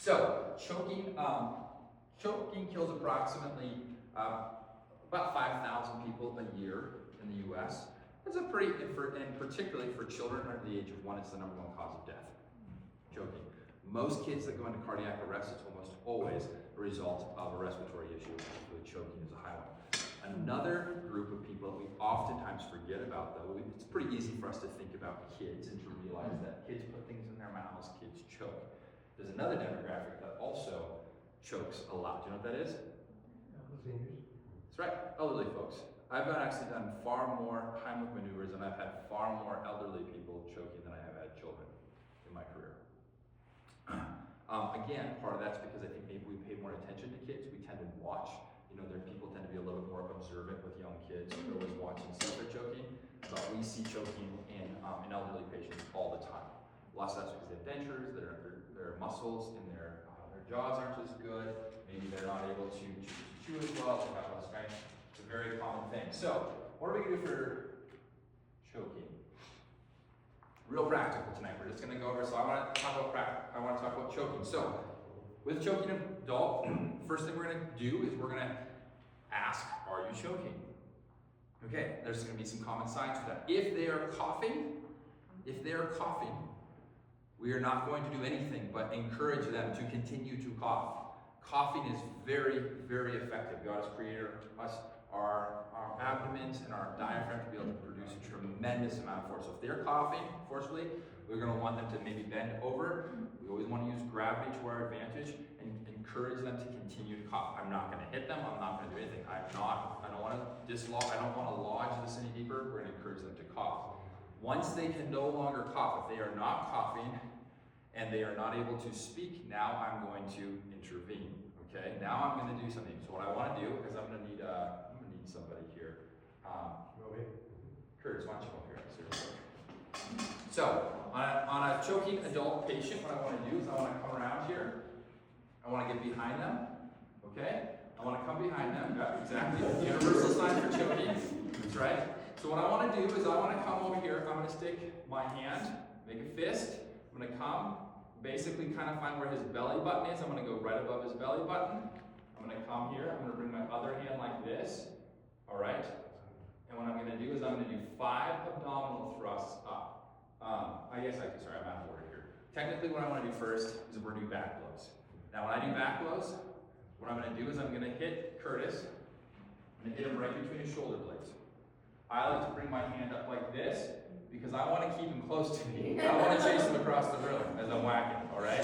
So, choking kills approximately about 5,000 people a year in the U.S. It's a pretty, and particularly for children under the age of 1, it's the #1 cause of death. Choking. Most kids that go into cardiac arrest, it's almost always a result of a respiratory issue, particularly choking is a high one. Another group of people that we oftentimes forget about, though, it's pretty easy for us to think about kids and to realize that kids put things in their mouths, kids choke. There's another demographic that also chokes a lot. Do you know what that is? Seniors. That's right, elderly folks. I've actually done far more Heimlich maneuvers and I've had far more elderly people choking than I have had children in my career. Again, part of that's because I think maybe we pay more attention to kids. We tend to watch. You know, people tend to be a little bit more observant with young kids. They're always watching and see if they're choking. But we see choking in elderly patients all the time. Lots of that's because they have dentures, their muscles in their jaws aren't as good. Maybe they're not able to chew as well, they have less strength. It's a very common thing. So, what are we going to do for choking? Real practical tonight. We're just going to go over. So I want to talk about choking. So, with choking an adult, first thing we're going to do is we're going to ask, "Are you choking?" Okay. There's going to be some common signs for that. If they are coughing, we are not going to do anything but encourage them to continue to cough. Coughing is very, very effective. God has created us, our abdomens and our diaphragm to be able to produce a tremendous amount of force. So if they're coughing forcefully, we're going to want them to maybe bend over. We always want to use gravity to our advantage and encourage them to continue to cough. I'm not going to hit them. I'm not going to do anything. I don't want to dislodge. I don't want to lodge this any deeper. We're going to encourage them to cough. Once they can no longer cough, if they are not coughing and they are not able to speak, now I'm going to intervene. Okay, now I'm going to do something. So what I want to do is I'm going to need somebody here. Curtis, why don't you come here? Seriously. So on a choking adult patient, what I want to do is I want to come around here. I want to get behind them. Okay, I want to come behind them. Got exactly universal sign for choking. That's right. So what I want to do is I want to come over here. I'm going to stick my hand, make a fist. I'm going to come. Basically kind of find where his belly button is. I'm going to go right above his belly button. I'm going to come here. I'm going to bring my other hand like this. All right? And what I'm going to do is I'm going to do 5 abdominal thrusts up. I'm out of order here. Technically what I want to do first is we're going to do back blows. Now when I do back blows, what I'm going to do is I'm going to hit Curtis. I'm going to hit him right between his shoulder blades. I like to bring my hand up like this, because I want to keep him close to me. I want to chase him across the room as I'm whacking, all right?